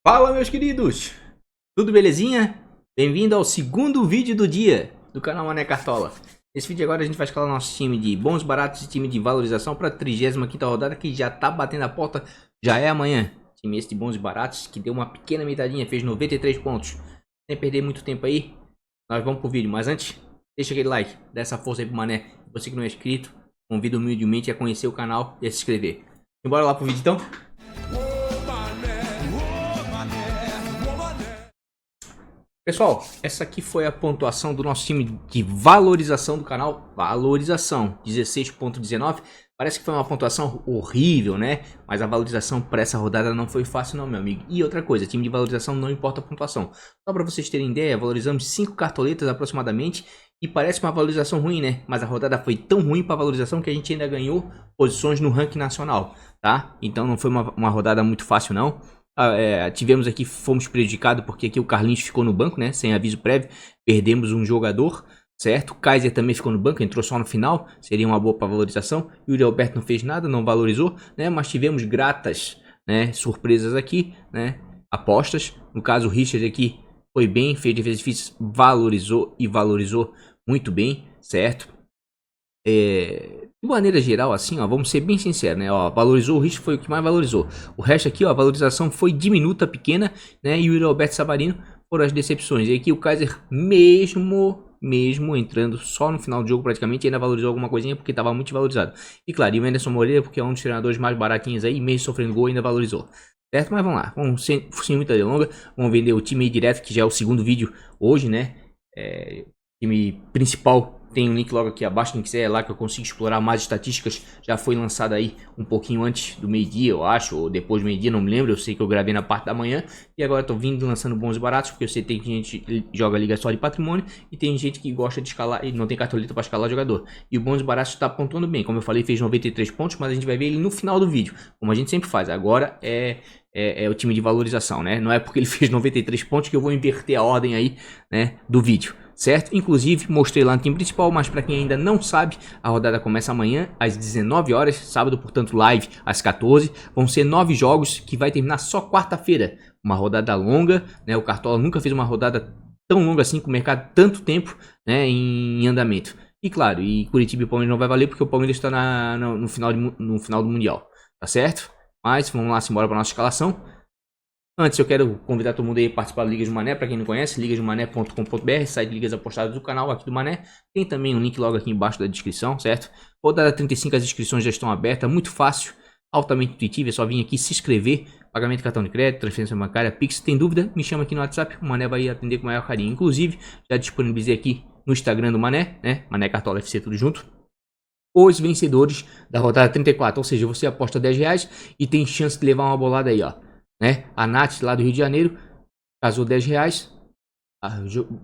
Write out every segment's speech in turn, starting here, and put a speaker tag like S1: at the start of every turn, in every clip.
S1: Fala, meus queridos! Tudo belezinha? Bem-vindo ao segundo vídeo do dia do canal Mané Cartola. Nesse vídeo agora a gente vai escalar nosso time de bons baratos e time de valorização para a 35ª rodada, que já tá batendo a porta, já é amanhã. Time esse de bons e baratos que deu uma pequena metadinha, fez 93 pontos. Sem perder muito tempo aí, nós vamos pro vídeo. Mas antes, deixa aquele like, dá essa força aí pro Mané. Você que não é inscrito, convido humildemente a conhecer o canal e a se inscrever. Bora lá pro vídeo então? Pessoal, essa aqui foi a pontuação do nosso time de valorização do canal. Valorização, 16.19. Parece que foi uma pontuação horrível, né? Mas a valorização para essa rodada não foi fácil não, meu amigo. E outra coisa, time de valorização não importa a pontuação. Só para vocês terem ideia, valorizamos 5 cartoletas aproximadamente. E parece uma valorização ruim, né? Mas a rodada foi tão ruim para valorização que a gente ainda ganhou posições no ranking nacional, tá? Então não foi uma rodada muito fácil não. Tivemos aqui, fomos prejudicados porque aqui o Carlinhos ficou no banco, né? Sem aviso prévio, perdemos um jogador, certo? O Kaiser também ficou no banco, entrou só no final, seria uma boa para valorização. E o Yuri Alberto não fez nada, não valorizou, né? Mas tivemos gratas, né? Surpresas aqui, né? Apostas. No caso, o Richard aqui foi bem, fez defesa difícil, valorizou e valorizou muito bem, certo? De maneira geral, assim, ó, vamos ser bem sinceros, né? Ó, valorizou o Richard, foi o que mais valorizou. O resto aqui, ó, a valorização foi diminuta, pequena, né? E o Alberto Savarino foram as decepções. E aqui o Kaiser, mesmo entrando só no final do jogo, praticamente, ainda valorizou alguma coisinha porque estava muito valorizado. E claro, e o Anderson Moreira, porque é um dos treinadores mais baratinhos aí, mesmo sofrendo gol, ainda valorizou. Certo? Mas vamos lá, vamos sem muita delonga, vamos vender o time aí direto, que já é o segundo vídeo hoje, né? Time principal. Tem um link logo aqui abaixo, quem quiser é lá que eu consigo explorar mais estatísticas. Já foi lançado aí um pouquinho antes do meio-dia, eu acho, ou depois do meio-dia, não me lembro. Eu sei que eu gravei na parte da manhã. E agora tô vindo lançando bons e baratos, porque eu sei que tem gente que joga liga só de patrimônio e tem gente que gosta de escalar e não tem cartoleta para escalar jogador. E o bons e baratos está pontuando bem. Como eu falei, fez 93 pontos, mas a gente vai ver ele no final do vídeo, como a gente sempre faz. Agora é o time de valorização, né? Não é porque ele fez 93 pontos que eu vou inverter a ordem aí, né, do vídeo. Certo? Inclusive, mostrei lá no time principal, mas para quem ainda não sabe, a rodada começa amanhã às 19 horas, sábado, portanto, live às 14. Vão ser 9 jogos que vai terminar só quarta-feira. Uma rodada longa, né? O Cartola nunca fez uma rodada tão longa assim, com o mercado tanto tempo, né, em andamento. E claro, e Curitiba e Palmeiras não vai valer porque o Palmeiras está no final do Mundial, tá certo? Mas vamos lá, simbora para nossa escalação. Antes eu quero convidar todo mundo aí a participar do Ligas do Mané, para quem não conhece, ligasdomané.com.br, site de ligas apostadas do canal aqui do Mané. Tem também um link logo aqui embaixo da descrição, certo? Rodada 35, as inscrições já estão abertas, muito fácil, altamente intuitivo, é só vir aqui se inscrever, pagamento de cartão de crédito, transferência bancária, Pix. Tem dúvida? Me chama aqui no WhatsApp, o Mané vai atender com o maior carinho. Inclusive, já disponibilizei aqui no Instagram do Mané, né? Mané Cartola FC, tudo junto. Os vencedores da rodada 34, ou seja, você aposta R$10 e tem chance de levar uma bolada aí, ó. Né? A Nath lá do Rio de Janeiro casou R$10,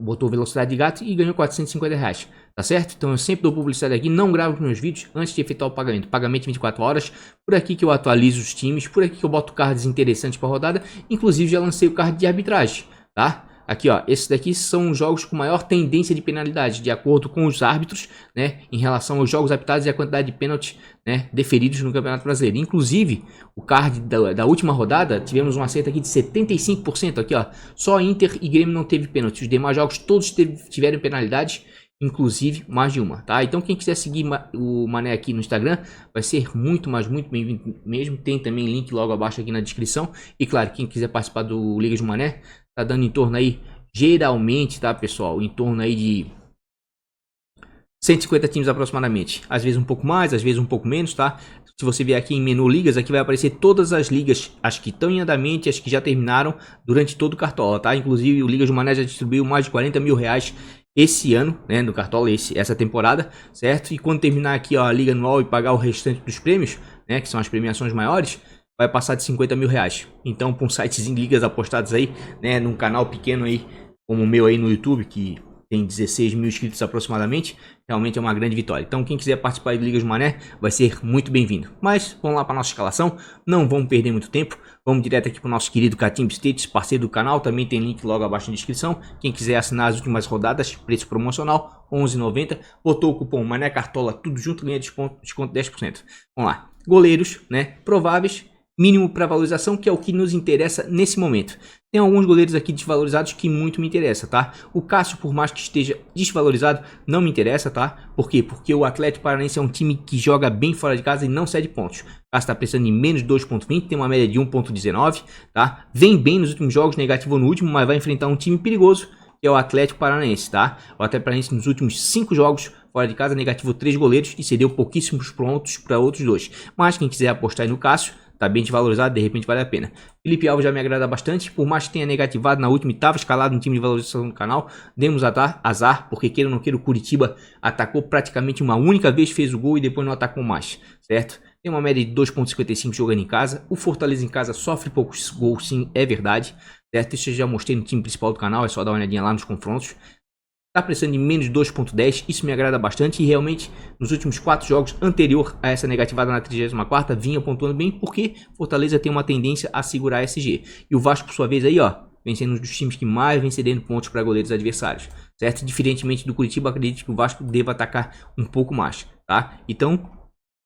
S1: botou velocidade de gato e ganhou R$450, tá certo? Então eu sempre dou publicidade aqui, não gravo os meus vídeos antes de efetuar o pagamento 24 horas, por aqui que eu atualizo os times, por aqui que eu boto cards interessantes para rodada, inclusive já lancei o card de arbitragem, tá? Aqui, ó, esses daqui são os jogos com maior tendência de penalidade, de acordo com os árbitros, né, em relação aos jogos apitados e a quantidade de pênaltis, né, deferidos no Campeonato Brasileiro. Inclusive, o card da última rodada, tivemos um acerto aqui de 75%, aqui, ó, só Inter e Grêmio não teve pênalti, os demais jogos todos tiveram penalidade, inclusive mais de uma, tá? Então quem quiser seguir o Mané aqui no Instagram, vai ser muito bem-vindo mesmo. Tem também link logo abaixo aqui na descrição. E claro, quem quiser participar do Ligas do Mané, tá dando em torno aí, geralmente, tá, pessoal, em torno aí de 150 times aproximadamente. Às vezes um pouco mais, às vezes um pouco menos, tá? Se você vier aqui em menu ligas, aqui vai aparecer todas as ligas, as que estão em andamento e as que já terminaram durante todo o Cartola, tá? Inclusive o Ligas do Mané já distribuiu mais de R$40 mil esse ano, né, no Cartola, essa temporada, certo? E quando terminar aqui, ó, a liga anual e pagar o restante dos prêmios, né, que são as premiações maiores, vai passar de R$50 mil. Então, para um sitezinho de ligas apostadas aí, né, num canal pequeno aí, como o meu aí no YouTube, que tem 16 mil inscritos aproximadamente, realmente é uma grande vitória. Então, quem quiser participar de Ligas do Mané, vai ser muito bem-vindo. Mas, vamos lá para nossa escalação, não vamos perder muito tempo, vamos direto aqui para o nosso querido Catimb States, parceiro do canal, também tem link logo abaixo na descrição. Quem quiser assinar as últimas rodadas, preço promocional, R$11,90, botou o cupom Mané Cartola, tudo junto, ganha desconto 10%. Vamos lá, goleiros, né, prováveis, mínimo para valorização, que é o que nos interessa nesse momento. Tem alguns goleiros aqui desvalorizados que muito me interessa, tá? O Cássio, por mais que esteja desvalorizado, não me interessa, tá? Por quê? Porque o Atlético Paranaense é um time que joga bem fora de casa e não cede pontos. O Cássio está precisando em menos de 2.20, tem uma média de 1.19, tá? Vem bem nos últimos jogos, negativo no último, mas vai enfrentar um time perigoso, que é o Atlético Paranaense, tá? O Atlético Paranaense nos últimos 5 jogos fora de casa, negativo 3 goleiros e cedeu pouquíssimos pontos para outros 2. Mas quem quiser apostar aí no Cássio, tá bem desvalorizado, de repente vale a pena. Felipe Alves já me agrada bastante, por mais que tenha negativado na última e estava escalado no time de valorização do canal, demos azar, porque queira ou não queira, o Curitiba atacou praticamente uma única vez, fez o gol e depois não atacou mais, certo? Tem uma média de 2.55 jogando em casa, o Fortaleza em casa sofre poucos gols, sim, é verdade, certo? Isso eu já mostrei no time principal do canal, é só dar uma olhadinha lá nos confrontos. Está precisando de menos de 2.10, isso me agrada bastante e realmente nos últimos 4 jogos anterior a essa negativada na 34ª vinha pontuando bem porque Fortaleza tem uma tendência a segurar a SG. E o Vasco, por sua vez, aí ó, vem sendo um dos times que mais vem cedendo pontos para goleiros adversários, certo? Diferentemente do Curitiba, acredito que o Vasco deva atacar um pouco mais, tá? Então,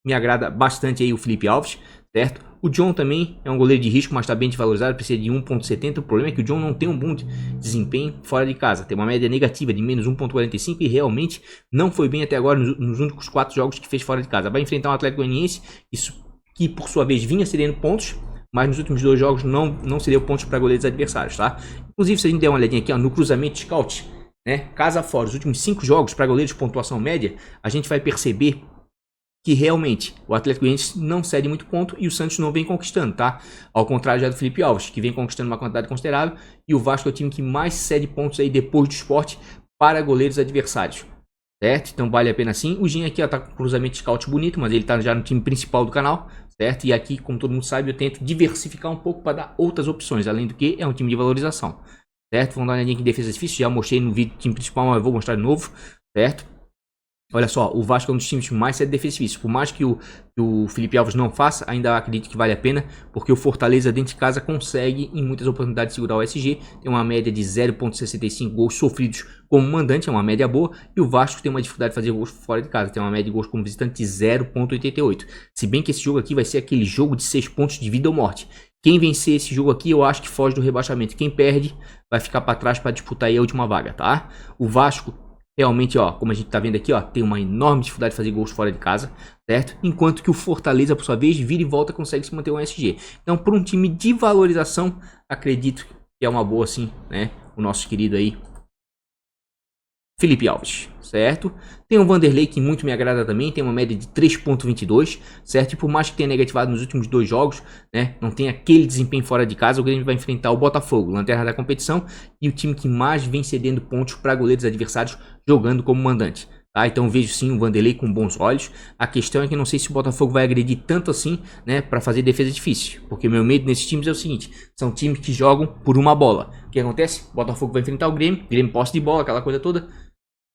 S1: me agrada bastante aí o Felipe Alves, certo? O John também é um goleiro de risco, mas está bem desvalorizado, precisa de 1.70. O problema é que o John não tem um bom desempenho fora de casa. Tem uma média negativa de menos 1.45 e realmente não foi bem até agora nos únicos 4 jogos que fez fora de casa. Vai enfrentar um Atlético Goianiense, isso que por sua vez vinha cedendo pontos, mas nos últimos 2 jogos não cedeu pontos para goleiros adversários, tá? Inclusive, se a gente der uma olhadinha aqui ó, no cruzamento scout, né, casa fora, os últimos 5 jogos para goleiros de pontuação média, a gente vai perceber que realmente o Atlético Goianiense não cede muito ponto e o Santos não vem conquistando, tá? Ao contrário já do Felipe Alves, que vem conquistando uma quantidade considerável, e o Vasco é o time que mais cede pontos aí depois do Sport para goleiros adversários, certo? Então vale a pena sim. O Gin aqui ó, tá com cruzamento scout bonito, mas ele tá já no time principal do canal, certo? E aqui, como todo mundo sabe, eu tento diversificar um pouco para dar outras opções, além do que é um time de valorização, certo? Vamos dar uma olhadinha aqui em defesa difícil, já mostrei no vídeo do time principal, mas eu vou mostrar de novo, certo? Olha só, o Vasco é um dos times que mais cede defesa. Por mais que o Felipe Alves não faça, ainda acredito que vale a pena, porque o Fortaleza dentro de casa consegue em muitas oportunidades segurar o SG, tem uma média de 0.65 gols sofridos como mandante, é uma média boa, e o Vasco tem uma dificuldade de fazer gols fora de casa, tem uma média de gols como visitante de 0.88. Se bem que esse jogo aqui vai ser aquele jogo de 6 pontos de vida ou morte. Quem vencer esse jogo aqui, eu acho que foge do rebaixamento. Quem perde, vai ficar para trás para disputar aí a última vaga, tá? O Vasco realmente, ó, como a gente tá vendo aqui, ó, tem uma enorme dificuldade de fazer gols fora de casa, certo? Enquanto que o Fortaleza, por sua vez, vira e volta, consegue se manter um SG. Então, por um time de valorização, acredito que é uma boa, sim, né? O nosso querido aí, Felipe Alves, certo? Tem o Vanderlei que muito me agrada também, tem uma média de 3.22, certo? E por mais que tenha negativado nos últimos 2 jogos, né? Não tem aquele desempenho fora de casa, o Grêmio vai enfrentar o Botafogo, lanterna da competição, e o time que mais vem cedendo pontos para goleiros adversários jogando como mandante. Tá? Então vejo sim o Vanderlei com bons olhos. A questão é que não sei se o Botafogo vai agredir tanto assim, né, para fazer defesa difícil. Porque meu medo nesses times é o seguinte, são times que jogam por uma bola. O que acontece? O Botafogo vai enfrentar o Grêmio posse de bola, aquela coisa toda.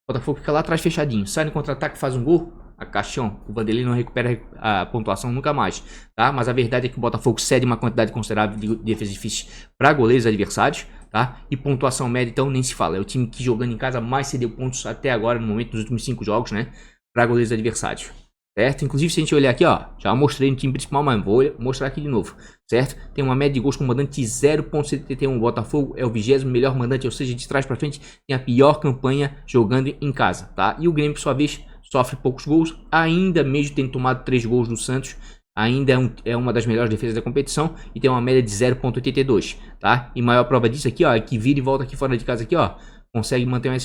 S1: O Botafogo fica lá atrás fechadinho, sai no contra-ataque, faz um gol, a caixão, o Vanderlei não recupera a pontuação nunca mais, tá? Mas a verdade é que o Botafogo cede uma quantidade considerável de defesa difícil para goleiros adversários, tá? E pontuação média então nem se fala, é o time que jogando em casa mais cedeu pontos até agora, no momento dos últimos 5 jogos, né? Para goleiros adversários, certo? Inclusive se a gente olhar aqui, ó, já mostrei no time principal, mas vou mostrar aqui de novo, certo? Tem uma média de gols com mandante de 0.71, o Botafogo é o 20º melhor mandante, ou seja, de trás para frente tem a pior campanha jogando em casa, tá? E o Grêmio, por sua vez, sofre poucos gols, ainda mesmo tendo tomado 3 gols do Santos, ainda é uma das melhores defesas da competição e tem uma média de 0.82, tá? E maior prova disso aqui, ó, é que vira e volta aqui fora de casa aqui, ó, consegue manter um...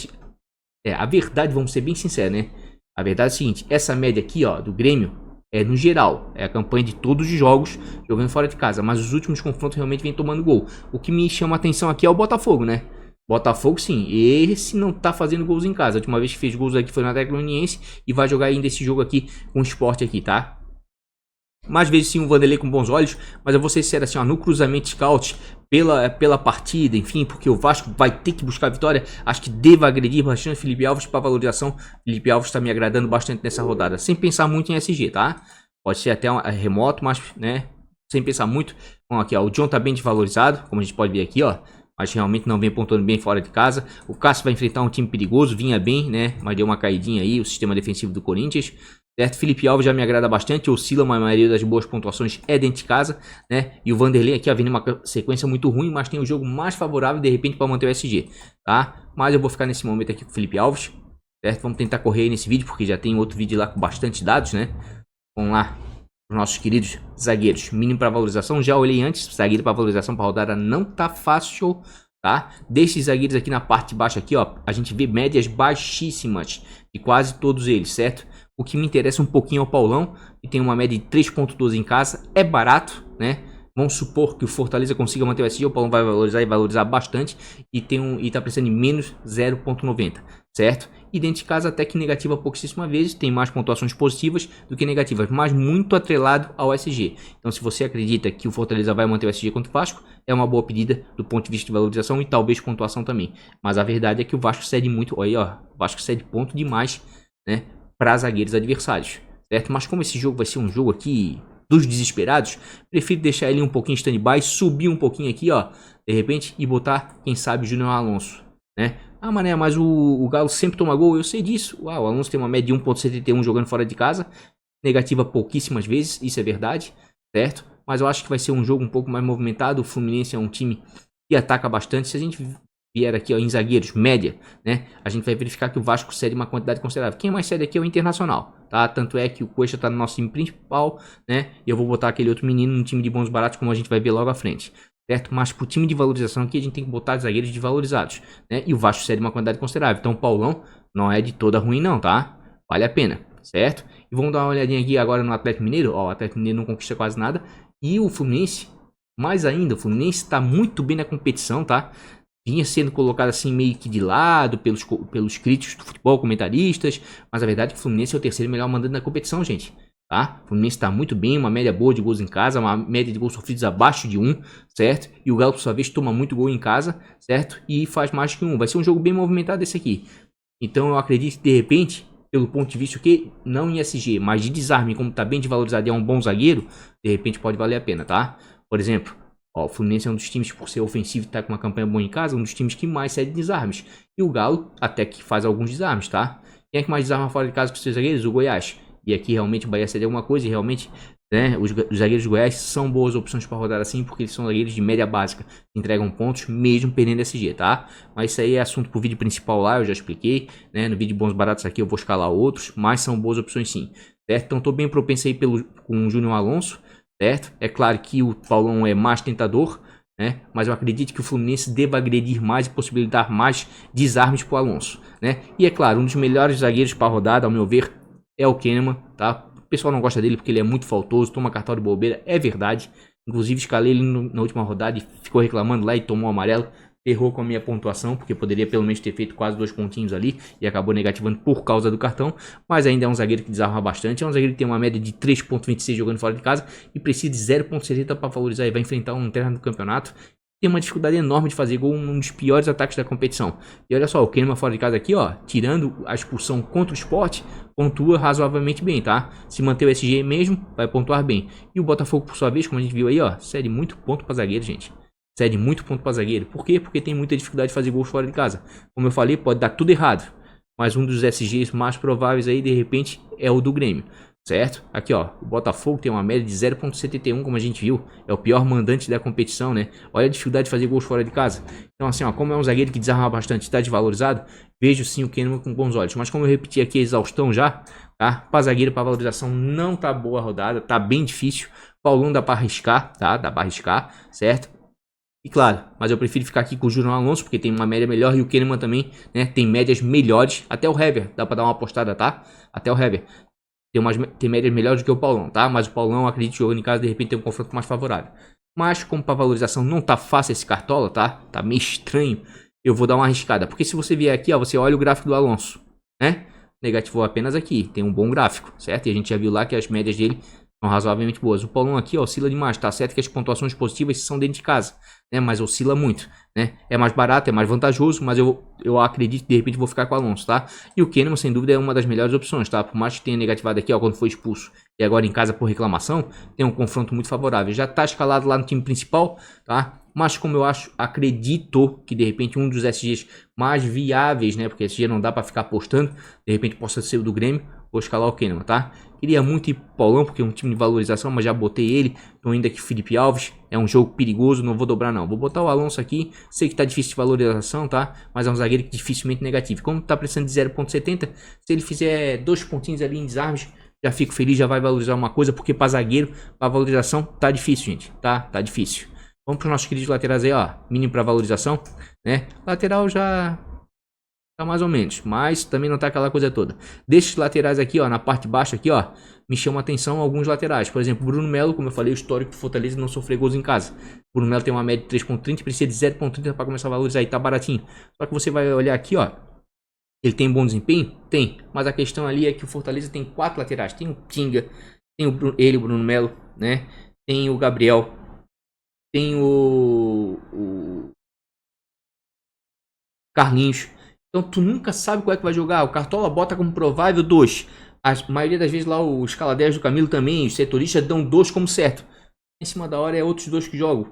S1: a verdade, vamos ser bem sinceros, né? A verdade é a seguinte, essa média aqui, ó, do Grêmio, é no geral, é a campanha de todos os jogos jogando fora de casa, mas os últimos confrontos realmente vem tomando gol. O que me chama a atenção aqui é o Botafogo, né? Botafogo sim, esse não tá fazendo gols em casa. A última vez que fez gols aqui foi na Atlético Goianiense e vai jogar ainda esse jogo aqui com o Sport aqui, tá? Mas vejo sim o Vanderlei com bons olhos, mas eu vou ser sincero assim, ó, no cruzamento scout, pela partida, enfim, porque o Vasco vai ter que buscar a vitória, acho que deva agredir bastante o Felipe Alves para valorização. Felipe Alves está me agradando bastante nessa rodada, sem pensar muito em SG, tá? Pode ser até remoto, mas, né, sem pensar muito. Bom, aqui, ó, o John tá bem desvalorizado, como a gente pode ver aqui, ó. Mas realmente não vem pontuando bem fora de casa. O Cássio vai enfrentar um time perigoso, vinha bem, né? Mas deu uma caidinha aí, o sistema defensivo do Corinthians, certo? Felipe Alves já me agrada bastante, oscila, mas a maioria das boas pontuações é dentro de casa, né? E o Vanderlei aqui, ó, vem uma sequência muito ruim, mas tem um jogo mais favorável, de repente, para manter o SG, tá? Mas eu vou ficar nesse momento aqui com o Felipe Alves, certo? Vamos tentar correr aí nesse vídeo, porque já tem outro vídeo lá com bastante dados, né? Vamos lá, os nossos queridos zagueiros, mínimo para valorização, já olhei antes, zagueiro para valorização para rodada não tá fácil, tá? Desses zagueiros aqui na parte de baixo aqui, ó, a gente vê médias baixíssimas de quase todos eles, certo? O que me interessa um pouquinho é o Paulão, que tem uma média de 3.12 em casa, é barato, né? Vamos supor que o Fortaleza consiga manter o SG, o Paulão vai valorizar e valorizar bastante e tá precisando em menos 0.90, certo? E dentro de casa até que negativa pouquíssima vezes, tem mais pontuações positivas do que negativas, mas muito atrelado ao SG. Então se você acredita que o Fortaleza vai manter o SG contra o Vasco, é uma boa pedida do ponto de vista de valorização e talvez pontuação também. Mas a verdade é que o Vasco cede muito, olha aí, ó, o Vasco cede ponto demais, né, para zagueiros adversários, certo? Mas como esse jogo vai ser um jogo aqui dos desesperados, prefiro deixar ele um pouquinho em stand-by, subir um pouquinho aqui, ó, de repente, e botar, quem sabe, Júnior Alonso, né? Ah, mané, mas o Galo sempre toma gol, eu sei disso. Uau, o Alonso tem uma média de 1.71 jogando fora de casa, negativa pouquíssimas vezes, isso é verdade, certo? Mas eu acho que vai ser um jogo um pouco mais movimentado, o Fluminense é um time que ataca bastante. Se a gente vier aqui, ó, em zagueiros, média, né, a gente vai verificar que o Vasco cede uma quantidade considerável. Quem mais cede aqui é o Internacional, tá? Tanto é que o Cuesta tá no nosso time principal, né, e eu vou botar aquele outro menino no time de bons baratos, como a gente vai ver logo à frente, certo? Mas pro time de valorização aqui a gente tem que botar zagueiros de valorizados, né, e o Vasco cede uma quantidade considerável. Então o Paulão não é de toda ruim não, tá? Vale a pena, certo? E vamos dar uma olhadinha aqui agora no Atlético Mineiro. Ó, o Atlético Mineiro não conquista quase nada, e o Fluminense, mais ainda, o Fluminense tá muito bem na competição, tá? Vinha sendo colocado assim meio que de lado pelos críticos do futebol, comentaristas, mas a verdade é que o Fluminense é o terceiro melhor mandante da competição, gente, tá? O Fluminense está muito bem, uma média boa de gols em casa, uma média de gols sofridos abaixo de 1, certo? E o Galo, por sua vez, toma muito gol em casa, certo? E faz mais que 1. Vai ser um jogo bem movimentado esse aqui. Então eu acredito que, de repente, pelo ponto de vista que não em SG, mas de desarme, como tá bem desvalorizado e é um bom zagueiro, de repente pode valer a pena, tá? Por exemplo, ó, o Fluminense é um dos times, por ser ofensivo e tá com uma campanha boa em casa, um dos times que mais cede desarmes. E o Galo até que faz alguns desarmes, tá? Quem é que mais desarma fora de casa com os seus zagueiros? O Goiás. E aqui realmente o Bahia cede alguma coisa e realmente, né, os zagueiros do Goiás são boas opções para rodar assim, porque eles são zagueiros de média básica, entregam pontos mesmo perdendo SG, tá? Mas isso aí é assunto pro vídeo principal lá, eu já expliquei, né? No vídeo bons baratos aqui eu vou escalar outros, mas são boas opções sim, certo? Então tô bem propenso aí com o Júnior Alonso, certo? É claro que o Paulão é mais tentador, né? Mas eu acredito que o Fluminense deva agredir mais e possibilitar mais desarmes para o Alonso, né? E é claro, um dos melhores zagueiros para a rodada, ao meu ver, é o Kahneman, tá? O pessoal não gosta dele porque ele é muito faltoso, toma cartão de bobeira, é verdade. Inclusive escalei ele na última rodada e ficou reclamando lá e tomou um amarelo. Errou com a minha pontuação, porque poderia pelo menos ter feito quase 2 pontinhos ali e acabou negativando por causa do cartão, mas ainda é um zagueiro que desarma bastante, é um zagueiro que tem uma média de 3.26 jogando fora de casa e precisa de 0.70 para valorizar e vai enfrentar um terno do campeonato. Tem uma dificuldade enorme de fazer gol, um dos piores ataques da competição. E olha só, o Kahneman fora de casa aqui, ó, tirando a expulsão contra o Sport, pontua razoavelmente bem, tá? Se manter o SG mesmo, vai pontuar bem. E o Botafogo, por sua vez, como a gente viu aí, ó, cede muito ponto para zagueiro, gente. Cede muito ponto para zagueiro. Por quê? Porque tem muita dificuldade de fazer gols fora de casa. Como eu falei, pode dar tudo errado. Mas um dos SGs mais prováveis aí, de repente, é o do Grêmio. Certo? Aqui, ó. O Botafogo tem uma média de 0.71, como a gente viu. É o pior mandante da competição, né? Olha a dificuldade de fazer gols fora de casa. Então, assim, ó. Como é um zagueiro que desarma bastante e está desvalorizado, vejo sim o Kahneman com bons olhos. Mas como eu repeti aqui a exaustão já, tá? Para zagueiro, para valorização, não tá boa a rodada. Tá bem difícil. Paulão dá para arriscar, tá? Dá para arriscar, certo? E claro, mas eu prefiro ficar aqui com o Júnior Alonso, porque tem uma média melhor, e o Kahneman também, né, tem médias melhores. Até o Hever, dá pra dar uma apostada, tá? Até o Hever tem médias melhores do que o Paulão, tá? Mas o Paulão, acredito, jogando em casa, de repente tem um confronto mais favorável. Mas como pra valorização não tá fácil esse cartola, tá? Tá meio estranho, eu vou dar uma arriscada. Porque se você vier aqui, ó, você olha o gráfico do Alonso, né? Negativou apenas aqui, tem um bom gráfico, certo? E a gente já viu lá que as médias dele são razoavelmente boas. O Paulão aqui, ó, oscila demais, tá certo que as pontuações positivas são dentro de casa, né? Mas oscila muito, né? É mais barato, é mais vantajoso, mas eu acredito que de repente vou ficar com o Alonso, tá? E o Kahneman, sem dúvida, é uma das melhores opções, tá? Por mais que tenha negativado aqui, ó, quando foi expulso e agora em casa por reclamação, tem um confronto muito favorável. Já tá escalado lá no time principal, tá? Mas como eu acredito que de repente um dos SGs mais viáveis, né? Porque SG não dá para ficar apostando, de repente possa ser o do Grêmio. vou escalar o Kahneman, tá? Queria muito ir pro Paulão, porque é um time de valorização, mas já botei ele. Tô ainda aqui Felipe Alves, é um jogo perigoso, não vou dobrar não. Vou botar o Alonso aqui, sei que tá difícil de valorização, tá? Mas é um zagueiro que dificilmente negativo. Como tá precisando de 0.70, se ele fizer 2 pontinhos ali em desarmes, já fico feliz, já vai valorizar uma coisa, porque pra zagueiro, pra valorização, tá difícil, gente, tá? Tá difícil. Vamos pros nossos queridos laterais aí, ó, mínimo pra valorização, né? Lateral já... tá mais ou menos, mas também não tá aquela coisa toda. Desses laterais aqui, ó, na parte de baixo aqui, ó, me chama a atenção alguns laterais. Por exemplo, Bruno Melo, como eu falei, o histórico do Fortaleza não sofreu gols em casa. Bruno Melo tem uma média de 3.30, precisa de 0.30 para começar a valorizar, e tá baratinho. Só que você vai olhar aqui, ó, ele tem bom desempenho? Tem, mas a questão ali é que o Fortaleza tem 4 laterais. Tem o Tinga, tem o Bruno Melo, né? Tem o Gabriel, tem o Carlinhos. Então tu nunca sabe qual é que vai jogar. O Cartola bota como provável 2. A maioria das vezes lá o escala 10 do Camilo também, os setoristas dão 2 como certo. Em cima da hora é outros 2 que jogam.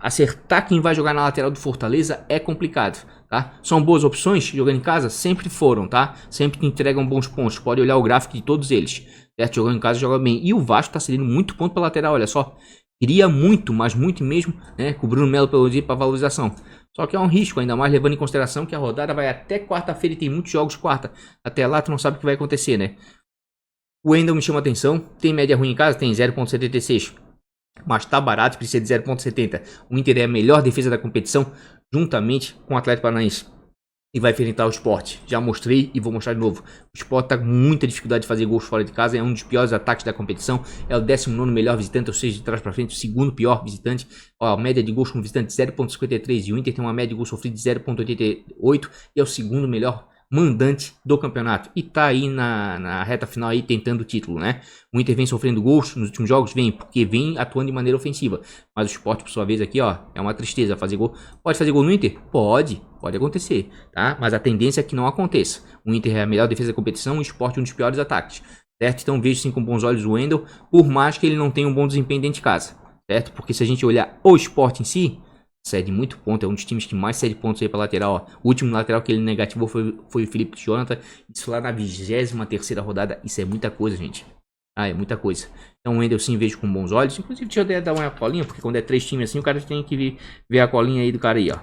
S1: Acertar quem vai jogar na lateral do Fortaleza é complicado, tá? São boas opções jogando em casa? Sempre foram, tá? Sempre que entregam bons pontos. Pode olhar o gráfico de todos eles, certo? Jogando em casa joga bem. E o Vasco tá cedendo muito ponto para lateral, olha só. Queria muito, mas muito mesmo, né? Com o Bruno Melo pelo dia para valorização. Só que é um risco, ainda mais levando em consideração que a rodada vai até quarta-feira e tem muitos jogos quarta. Até lá tu não sabe o que vai acontecer, né? O Wendel me chama atenção. Tem média ruim em casa? Tem 0.76. Mas tá barato, precisa de 0.70. O Inter é a melhor defesa da competição, juntamente com o Atlético Paranaense. E vai enfrentar o Sport. Já mostrei e vou mostrar de novo. O Sport tá com muita dificuldade de fazer gols fora de casa. É um dos piores ataques da competição. É o 19º melhor visitante, ou seja, de trás para frente, o segundo pior visitante. Ó, a média de gols com visitante 0.53. E o Inter tem uma média de gols sofridos de 0.88. E é o segundo melhor mandante do campeonato. E tá aí na reta final aí tentando o título, né? O Inter vem sofrendo gols nos últimos jogos, vem porque vem atuando de maneira ofensiva. Mas o Sport, por sua vez, aqui, ó, é uma tristeza fazer gol. Pode fazer gol no Inter? Pode acontecer, tá? Mas a tendência é que não aconteça. O Inter é a melhor defesa da competição, o Sport um dos piores ataques, certo? Então vejo sim com bons olhos o Wendel, por mais que ele não tenha um bom desempenho dentro de casa, certo? Porque se a gente olhar o Sport em si, cede muito ponto, é um dos times que mais cede pontos aí pra lateral, ó. O último lateral que ele negativou foi o Felipe Jonathan, isso lá na 23ª rodada, isso é muita coisa, gente. Ah, é muita coisa. Então o Wendel sim vejo com bons olhos, inclusive deixa eu dar uma colinha, porque quando é 3 times assim, o cara tem que ver a colinha aí do cara aí, ó.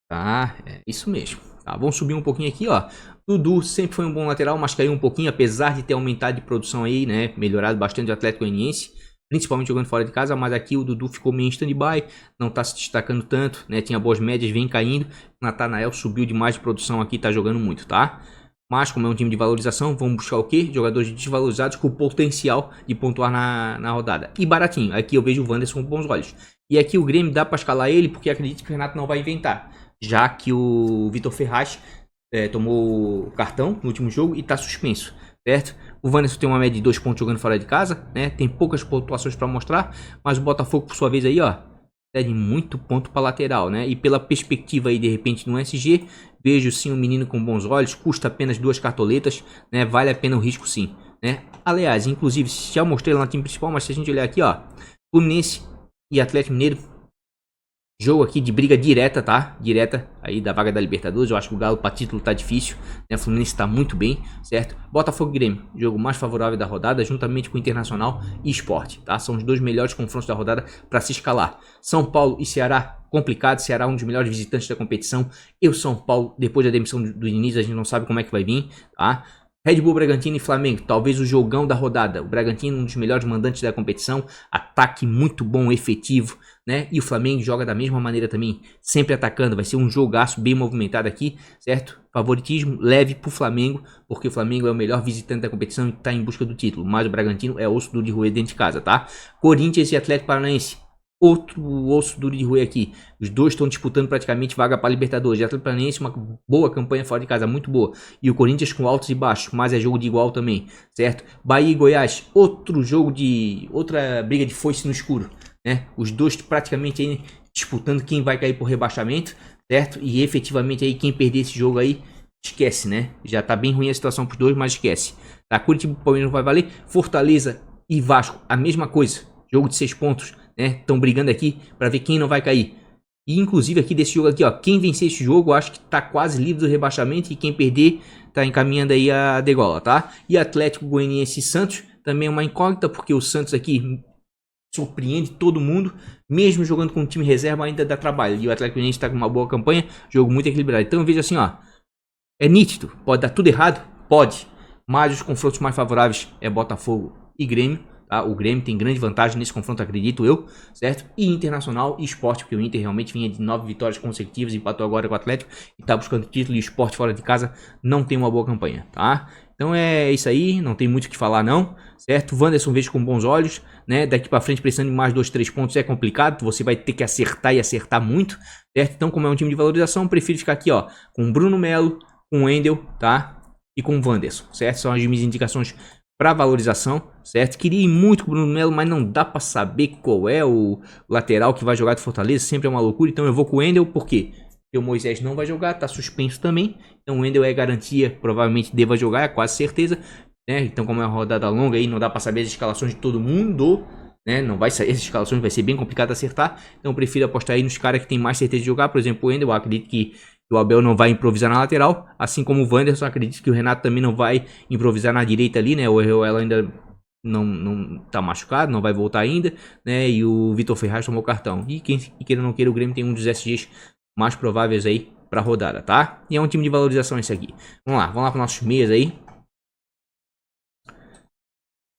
S1: Tá, é isso mesmo. Tá, vamos subir um pouquinho aqui, ó. Dudu sempre foi um bom lateral, mas caiu um pouquinho, apesar de ter aumentado de produção aí, né, melhorado bastante o Atlético Goianiense. Principalmente jogando fora de casa, mas aqui o Dudu ficou meio em stand-by, não tá se destacando tanto, né? Tinha boas médias, vem caindo. O Natanael subiu demais de produção aqui, tá jogando muito, tá? Mas como é um time de valorização, vamos buscar o quê? Jogadores desvalorizados com potencial de pontuar na rodada. E baratinho, aqui eu vejo o Wanderson com bons olhos. E aqui o Grêmio dá para escalar ele, porque acredito que o Renato não vai inventar. Já que o Vitor Ferraz tomou o cartão no último jogo e tá suspenso, certo? O Wanderson tem uma média de 2 pontos jogando fora de casa, né? Tem poucas pontuações para mostrar, mas o Botafogo, por sua vez, aí, ó, cede muito ponto para lateral, né? E pela perspectiva aí, de repente, no SG, vejo sim um menino com bons olhos, custa apenas 2 cartoletas, né? Vale a pena o risco sim, né? Aliás, inclusive, já mostrei lá no time principal, mas se a gente olhar aqui, ó, Fluminense e Atlético Mineiro, jogo aqui de briga direta, tá? Direta aí da vaga da Libertadores. Eu acho que o Galo para título tá difícil, né? O Fluminense tá muito bem, certo? Botafogo e Grêmio, jogo mais favorável da rodada, juntamente com o Internacional e Sport, tá? São os 2 melhores confrontos da rodada para se escalar. São Paulo e Ceará, complicado. Ceará um dos melhores visitantes da competição. E o São Paulo, depois da demissão do Diniz, a gente não sabe como é que vai vir, tá? Red Bull, Bragantino e Flamengo, talvez o jogão da rodada. O Bragantino, um dos melhores mandantes da competição, ataque muito bom, efetivo, né? E o Flamengo joga da mesma maneira também, sempre atacando. Vai ser um jogaço bem movimentado aqui, certo? Favoritismo leve pro Flamengo, porque o Flamengo é o melhor visitante da competição e tá em busca do título. Mas o Bragantino é osso duro de roer dentro de casa, tá? Corinthians e Atlético Paranaense, outro osso duro de roer aqui. Os dois estão disputando praticamente vaga para Libertadores. O Atlético Paranaense uma boa campanha fora de casa, muito boa. E o Corinthians com altos e baixos, mas é jogo de igual também, certo? Bahia e Goiás, outro jogo de... outra briga de foice no escuro, né? Os dois praticamente aí disputando quem vai cair por rebaixamento, certo? E efetivamente aí quem perder esse jogo aí, esquece, né? Já tá bem ruim a situação pros dois, mas esquece. Tá? Curitiba e Palmeiras não vai valer. Fortaleza e Vasco, a mesma coisa. Jogo de 6 pontos. Estão brigando aqui para ver quem não vai cair. E inclusive aqui desse jogo aqui, ó, quem vencer esse jogo, acho que tá quase livre do rebaixamento e quem perder tá encaminhando aí a degola, tá? E Atlético Goianiense e Santos também é uma incógnita, porque o Santos aqui surpreende todo mundo, mesmo jogando com um time reserva ainda dá trabalho. E o Atlético Goianiense tá com uma boa campanha, jogo muito equilibrado. Então eu vejo assim, ó, é nítido, pode dar tudo errado? Pode, mas os confrontos mais favoráveis é Botafogo e Grêmio. Tá? O Grêmio tem grande vantagem nesse confronto, acredito eu, certo? E Internacional e Sport, porque o Inter realmente vinha de 9 vitórias consecutivas, empatou agora com o Atlético e tá buscando título, e o Sport fora de casa não tem uma boa campanha, tá? Então é isso aí, não tem muito o que falar não, certo? Wanderson vejo com bons olhos, né? Daqui pra frente precisando de mais 2, 3 pontos é complicado, você vai ter que acertar e acertar muito, certo? Então como é um time de valorização, eu prefiro ficar aqui, ó, com Bruno Melo, com Wendel, tá? E com Wanderson, certo? São as minhas indicações para valorização, certo? Queria ir muito com o Bruno Melo, mas não dá para saber qual é o lateral que vai jogar de Fortaleza, sempre é uma loucura, então eu vou com o Wendel, por quê? Porque o Moisés não vai jogar, tá suspenso também, então o Wendel é garantia, provavelmente deva jogar, é quase certeza, né? Então como é uma rodada longa aí, não dá para saber as escalações de todo mundo, né? Não vai sair, essas escalações vai ser bem complicado acertar, então eu prefiro apostar aí nos caras que tem mais certeza de jogar, por exemplo o Wendel, eu acredito que o Abel não vai improvisar na lateral, assim como o Wanderson, acredito que o Renato também não vai improvisar na direita ali, né? O Orejuela ainda não tá machucado, não vai voltar ainda, né? E o Vitor Ferraz tomou cartão. E queira ou não queira, o Grêmio tem um dos SGs mais prováveis aí pra rodada, tá? E é um time de valorização esse aqui. Vamos lá para nossos meias aí.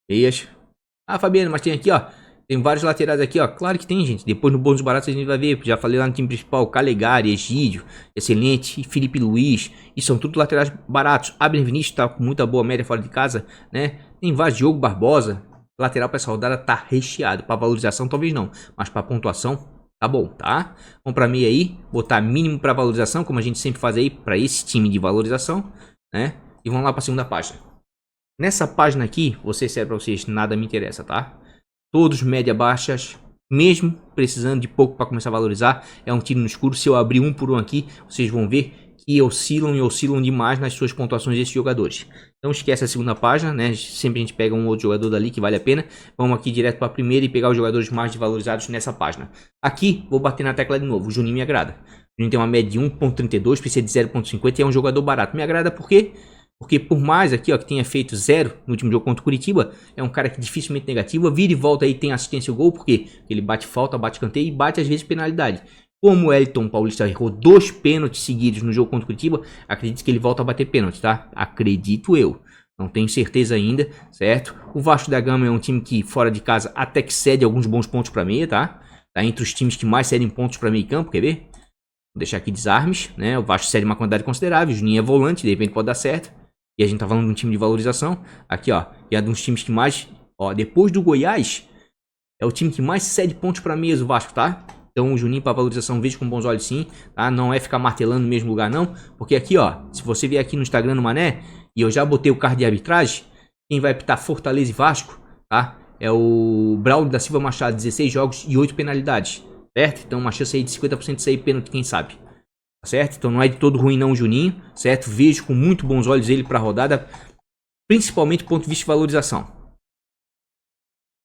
S1: Meias. Ah, Fabiano, mas tem aqui, ó. Tem vários laterais aqui, ó. Claro que tem, gente. Depois no bônus barato a gente vai ver. Já falei lá no time principal. Calegari, Egídio, excelente. E Felipe Luiz. E são tudo laterais baratos. Abner Vinícius tá com muita boa média fora de casa, né? Tem vários. Diogo Barbosa. Lateral pra essa rodada tá recheado. Pra valorização talvez não. Mas pra pontuação tá bom, tá? Vamos pra meia aí. Botar mínimo pra valorização. Como a gente sempre faz aí. Pra esse time de valorização, né? E vamos lá pra segunda página. Nessa página aqui, vou ser sério pra vocês. Nada me interessa, tá? Todos média baixas, mesmo precisando de pouco para começar a valorizar, é um tiro no escuro. Se eu abrir um por um aqui, vocês vão ver que oscilam demais nas suas pontuações desses jogadores. Então esquece a segunda página, né? Sempre a gente pega um outro jogador dali que vale a pena. Vamos aqui direto para a primeira e pegar os jogadores mais valorizados nessa página. Aqui, vou bater na tecla de novo, o Juninho me agrada. O Juninho tem uma média de 1.32, precisa de 0.50 e é um jogador barato. Me agrada porque... Porque por mais aqui, ó, que tenha feito 0 no último jogo contra o Curitiba, é um cara que dificilmente negativa, vira e volta aí, tem assistência ao gol, porque ele bate falta, bate canteio e bate às vezes penalidade. Como o Elton Paulista errou 2 pênaltis seguidos no jogo contra o Curitiba, acredito que ele volta a bater pênalti, tá? Acredito eu. Não tenho certeza ainda, certo? O Vasco da Gama é um time que fora de casa até que cede alguns bons pontos para meia, tá? Tá entre os times que mais cedem pontos para meio campo, quer ver? Vou deixar aqui desarmes, né? O Vasco cede uma quantidade considerável, o Juninho é volante, de repente pode dar certo. E a gente tá falando de um time de valorização. Aqui, ó. E é um dos times que mais... Ó, depois do Goiás, é o time que mais cede pontos pra meias, o Vasco, tá? Então o Juninho pra valorização vejo com bons olhos sim, tá? Não é ficar martelando no mesmo lugar, não. Porque aqui, ó. Se você vier aqui no Instagram no Mané, e eu já botei o card de arbitragem, quem vai apitar Fortaleza e Vasco, tá? É o Braulio da Silva Machado, 16 jogos e 8 penalidades, certo? Então uma chance aí de 50% de sair pênalti, quem sabe? Certo? Então não é de todo ruim não o Juninho, certo? Vejo com muito bons olhos ele para a rodada, principalmente do ponto de vista de valorização.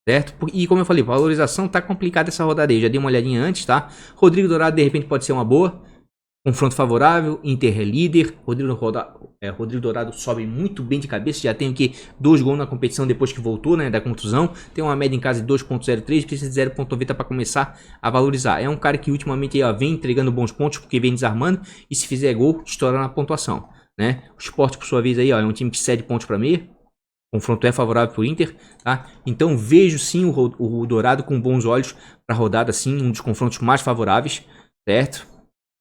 S1: Certo? E como eu falei, valorização tá complicada essa rodada aí, já dei uma olhadinha antes, tá? Rodrigo Dourado de repente pode ser uma boa. Confronto favorável, Inter é líder, Rodrigo Dourado sobe muito bem de cabeça, já tem o que 2 gols na competição depois que voltou, né, da contusão, tem uma média em casa de 2.03, precisa de 0.90 para começar a valorizar. É um cara que ultimamente aí, ó, vem entregando bons pontos porque vem desarmando e se fizer gol, estoura na pontuação, né? O Sport por sua vez aí, ó, é um time que cede pontos para meia. O confronto é favorável para o Inter, tá? Então vejo sim o Dourado com bons olhos para a rodada, sim, um dos confrontos mais favoráveis, certo?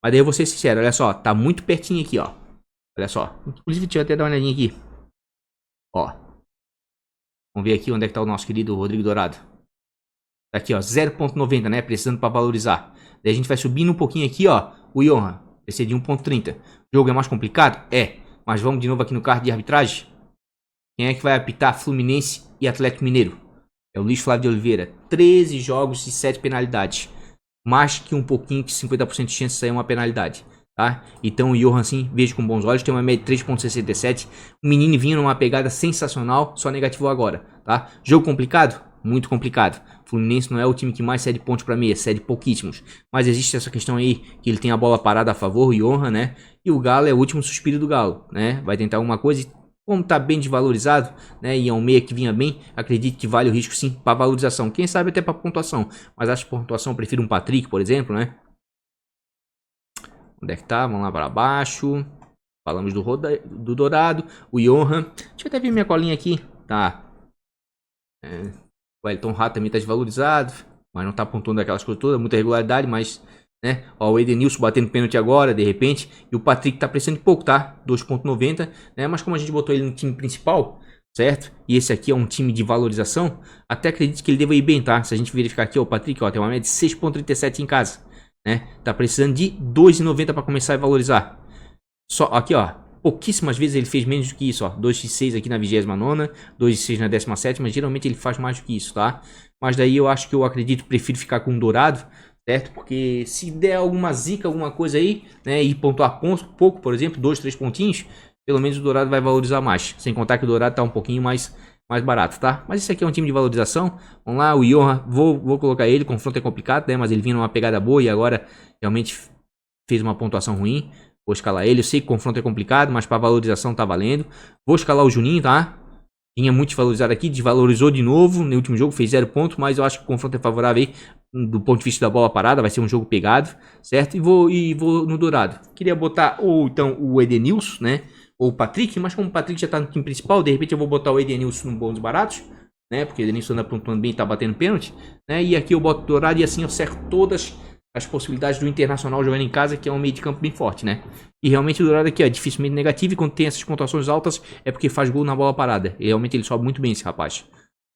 S1: Mas daí eu vou ser sincero, olha só, tá muito pertinho aqui, ó. Olha só, inclusive deixa eu até dar uma olhadinha aqui. Ó. Vamos ver aqui onde é que tá o nosso querido Rodrigo Dourado. Tá aqui, ó, 0.90, né, precisando para valorizar. Daí a gente vai subindo um pouquinho aqui, ó, o Johan, precisa de 1.30. O jogo é mais complicado? É. Mas vamos de novo aqui no card de arbitragem. Quem é que vai apitar Fluminense e Atlético Mineiro? É o Luiz Flávio de Oliveira. 13 jogos e 7 penalidades. Mais que um pouquinho, que 50% de chance de sair uma penalidade, tá? Então o Johan, sim, vejo com bons olhos, tem uma média de 3.67. O menino vinha numa pegada sensacional, só negativou agora, tá? Jogo complicado? muito complicado. Fluminense não é o time que mais cede pontos para meia, cede pouquíssimos. Mas existe essa questão aí, que ele tem a bola parada a favor, o Johan, né? E o Galo é o último suspiro do Galo, né? Vai tentar alguma coisa e como tá bem desvalorizado, né? E é um meia que vinha bem, acredito que vale o risco sim para valorização. Quem sabe até para pontuação. Mas acho que pontuação eu prefiro um Patrick, por exemplo, né? Onde é que tá? Vamos lá para baixo. Falamos do Dourado. O Johan. Deixa eu até ver minha colinha aqui. Tá. O Elton Rato também tá desvalorizado. Mas não tá pontuando aquelas coisas todas. Muita regularidade, mas... né? Ó, o Edenilson batendo pênalti agora, de repente. E o Patrick tá precisando de pouco, tá? 2.90. Né? Mas como a gente botou ele no time principal... certo? E esse aqui é um time de valorização. Até acredito que ele deva ir bem, tá? Se a gente verificar aqui, ó, o Patrick, ó, tem uma média de 6.37 em casa. Né? Tá precisando de 2,90 para começar a valorizar. Só aqui, ó, pouquíssimas vezes ele fez menos do que isso, ó. 2,6 aqui na 29ª, 2,6 na 17ª, geralmente ele faz mais do que isso, tá? Mas daí eu acho que eu acredito, prefiro ficar com o Dourado, certo? Porque se der alguma zica, alguma coisa aí, né, e pontuar pouco, por exemplo, 2, 3 pontinhos, pelo menos o Dourado vai valorizar mais. Sem contar que o Dourado tá um pouquinho mais barato, tá? Mas esse aqui é um time de valorização. Vamos lá, o Johan, vou colocar ele. O confronto é complicado, né? Mas ele vinha numa pegada boa e agora realmente fez uma pontuação ruim. Vou escalar ele. Eu sei que o confronto é complicado, mas para valorização tá valendo. Vou escalar o Juninho, tá? Tinha muito desvalorizado aqui, desvalorizou de novo. No último jogo fez 0 ponto, mas eu acho que o confronto é favorável aí do ponto de vista da bola parada. Vai ser um jogo pegado, certo? E vou no Dourado. Queria botar ou então o Edenilson, né? Ou o Patrick, mas como o Patrick já tá no time principal, de repente eu vou botar o Edenilson no bônus baratos, né? Porque o Edenilson anda pontuando bem e tá batendo pênalti, né? E aqui eu boto o Dourado e assim eu cerco todas as possibilidades do Internacional jogando em casa, que é um meio de campo bem forte, né? E realmente o Dourado aqui é dificilmente negativo, e quando tem essas pontuações altas é porque faz gol na bola parada. E realmente ele sobe muito bem esse rapaz,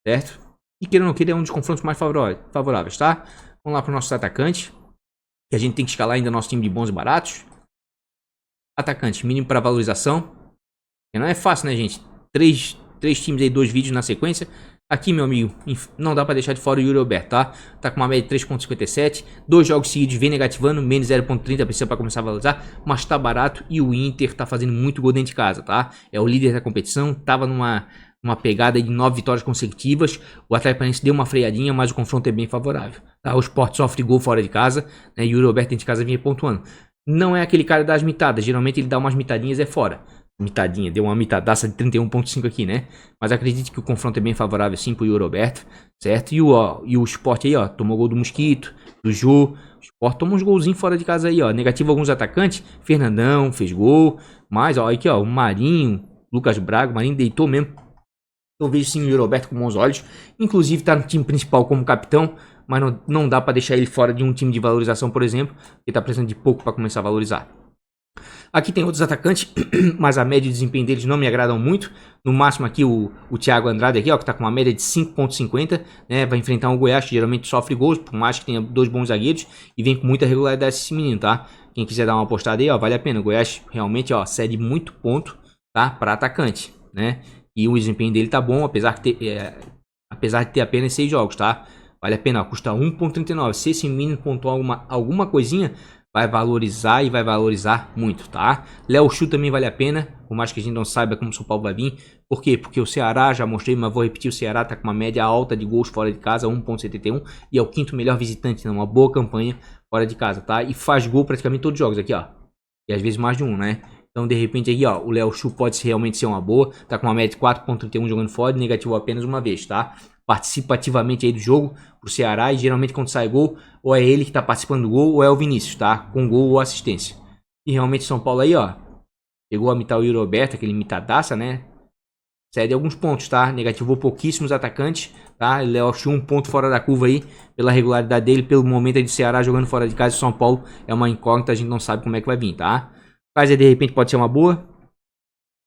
S1: certo? E querendo ou não queira, é um dos confrontos mais favoráveis, tá? Vamos lá pro nosso atacante, que a gente tem que escalar ainda nosso time de bons e baratos. Atacante, mínimo para valorização. E não é fácil, né, gente? Três times aí, 2 vídeos na sequência. Aqui, meu amigo, não dá pra deixar de fora o Yuri Alberto, tá? Tá com uma média de 3.57. 2 jogos seguidos vem negativando, menos 0.30 precisa pra começar a valorizar. Mas tá barato e o Inter tá fazendo muito gol dentro de casa, tá? É o líder da competição, tava numa pegada de 9 vitórias consecutivas. O Atlético Paranaense deu uma freadinha, mas o confronto é bem favorável, tá? O Sport sofre gol fora de casa, né? E o Yuri Alberto dentro de casa vinha pontuando. Não é aquele cara das mitadas, geralmente ele dá umas mitadinhas fora. Mitadinha, deu uma mitadaça de 31.5 aqui, né? Mas acredito que o confronto é bem favorável sim pro Yuri Alberto, certo? E o Sport aí, ó, tomou gol do Mosquito, do Jô. O Sport tomou uns golzinhos fora de casa aí, ó. Negativo alguns atacantes. Fernandão fez gol. Mas, ó, aqui, ó, o Marinho, Lucas Braga, o Marinho deitou mesmo. Eu vejo sim o Yuri Alberto com bons olhos. Inclusive tá no time principal como capitão. Mas não dá pra deixar ele fora de um time de valorização, por exemplo. Ele tá precisando de pouco pra começar a valorizar. Aqui tem outros atacantes, mas a média de desempenho deles não me agradam muito. No máximo aqui o Thiago Andrade aqui, ó, que tá com uma média de 5.50, né? Vai enfrentar um Goiás que geralmente sofre gols, por mais que tenha 2 bons zagueiros, e vem com muita regularidade esse menino, tá? Quem quiser dar uma apostada aí, ó, vale a pena. O Goiás realmente, ó, cede muito ponto, tá? Para atacante, né? E o desempenho dele tá bom, apesar de ter apenas 6 jogos, tá? Vale a pena, ó, custa 1.39. Se esse menino pontuar alguma coisinha, vai valorizar e vai valorizar muito, tá? Léo Chu também vale a pena, por mais que a gente não saiba como o São Paulo vai vir. Por quê? Porque o Ceará, já mostrei, mas vou repetir, o Ceará tá com uma média alta de gols fora de casa, 1.71, e é o 5º melhor visitante, né? Uma boa campanha fora de casa, tá? E faz gol praticamente todos os jogos aqui, ó. E às vezes mais de um, né? Então, de repente, aqui, ó, o Léo Chu pode realmente ser uma boa. Tá com uma média de 4.31 jogando fora, negativo apenas uma vez, tá? Participa ativamente aí do jogo pro Ceará, e geralmente quando sai gol, ou é ele que tá participando do gol, ou é o Vinícius, tá? Com gol ou assistência. E realmente São Paulo aí, ó, pegou a mitar o Yuri Alberto, aquele mitadaça, né? Cede alguns pontos, tá? Negativou pouquíssimos atacantes, tá? Ele achou um ponto fora da curva aí, pela regularidade dele, pelo momento aí do Ceará jogando fora de casa. São Paulo é uma incógnita, a gente não sabe como é que vai vir, tá? Kaiser de repente pode ser uma boa,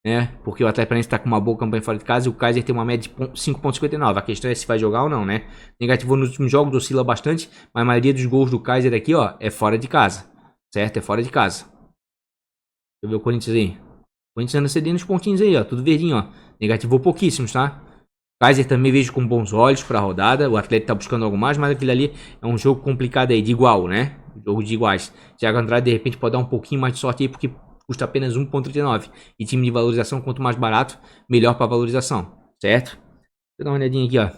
S1: né? Porque o Atlético Paranaense está com uma boa campanha fora de casa e o Kaiser tem uma média de 5.59. A questão é se vai jogar ou não, né? Negativou nos últimos jogos, oscila bastante, mas a maioria dos gols do Kaiser aqui, ó, é fora de casa, certo? É fora de casa. Deixa eu ver o Corinthians aí. O Corinthians anda cedendo os pontinhos aí, ó, tudo verdinho, ó. Negativou pouquíssimos, tá? Kaiser também vejo com bons olhos para a rodada. O Atlético tá buscando algo mais, mas aquele ali é um jogo complicado aí, de igual, né? Jogo de iguais. Thiago Andrade de repente pode dar um pouquinho mais de sorte aí, porque custa apenas 1.39. E time de valorização, quanto mais barato, melhor para valorização, certo? Deixa eu dar uma olhadinha aqui, ó.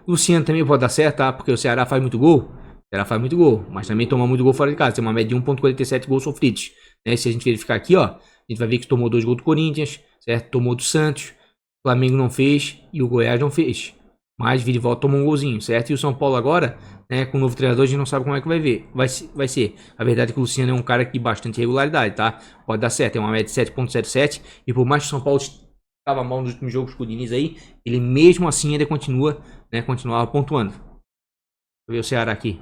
S1: Luciano também pode dar certo, tá? Porque o Ceará faz muito gol. O Ceará faz muito gol, mas também toma muito gol fora de casa. Tem uma média de 1,47 gols sofridos. Né? Se a gente verificar aqui, ó, a gente vai ver que tomou 2 gols do Corinthians, certo? Tomou do Santos, o Flamengo não fez e o Goiás não fez. Mas vira e volta tomou um golzinho, certo? E o São Paulo agora, né, com o novo treinador, a gente não sabe como é que vai ser. A verdade é que o Luciano é um cara de bastante regularidade, tá? Pode dar certo, é uma média de 7,07. E por mais que o São Paulo estava mal nos últimos jogos com o Diniz aí, ele mesmo assim ainda continua, né, continuava pontuando. Deixa eu ver o Ceará aqui.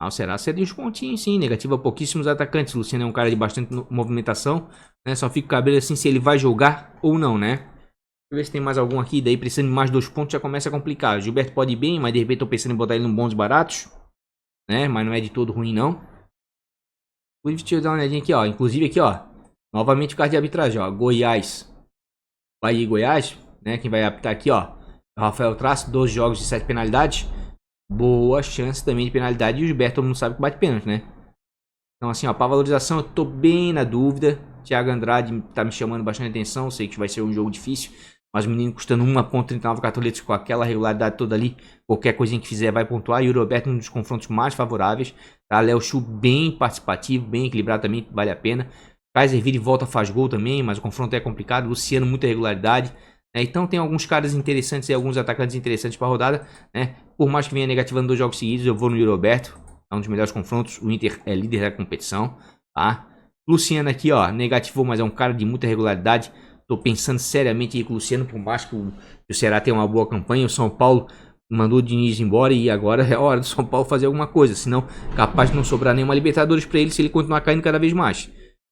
S1: O Ceará cedeu uns pontinhos, sim. Negativa pouquíssimos atacantes. O Luciano é um cara de bastante movimentação, né? Só fica o cabelo assim se ele vai jogar ou não, né? Deixa eu ver se tem mais algum aqui. Daí precisando de mais 2 pontos já começa a complicar. O Gilberto pode ir bem, mas de repente tô pensando em botar ele num bons baratos, né? Mas não é de todo ruim, não. Deixa eu dar uma olhadinha aqui, ó. Inclusive aqui, ó. Novamente o carro de arbitragem, ó. Goiás. Bahia e Goiás, né? Quem vai apitar aqui, ó. Rafael Traço, 12 jogos de 7 penalidades. Boa chance também de penalidade. E o Gilberto, todo mundo sabe que bate pênalti, né? Então, assim, ó, pra valorização eu tô bem na dúvida. Thiago Andrade tá me chamando bastante atenção. Sei que vai ser um jogo difícil. Mas o menino custando 1,39 cartoletas com aquela regularidade toda ali. Qualquer coisinha que fizer vai pontuar. E o Roberto, um dos confrontos mais favoráveis. Tá? Léo Chu bem participativo, bem equilibrado também, vale a pena. Kaiser vira e volta, faz gol também, mas o confronto é complicado. Luciano, muita regularidade. Então tem alguns caras interessantes e alguns atacantes interessantes para a rodada, né? Por mais que venha negativando 2 jogos seguidos, eu vou no Roberto. É um dos melhores confrontos. O Inter é líder da competição, tá? Luciano aqui, ó, negativou, mas é um cara de muita regularidade. Tô pensando seriamente aí com o Luciano, por mais que o Ceará tenha uma boa campanha. O São Paulo mandou o Diniz embora e agora é hora do São Paulo fazer alguma coisa. Senão, capaz de não sobrar nenhuma Libertadores para ele se ele continuar caindo cada vez mais,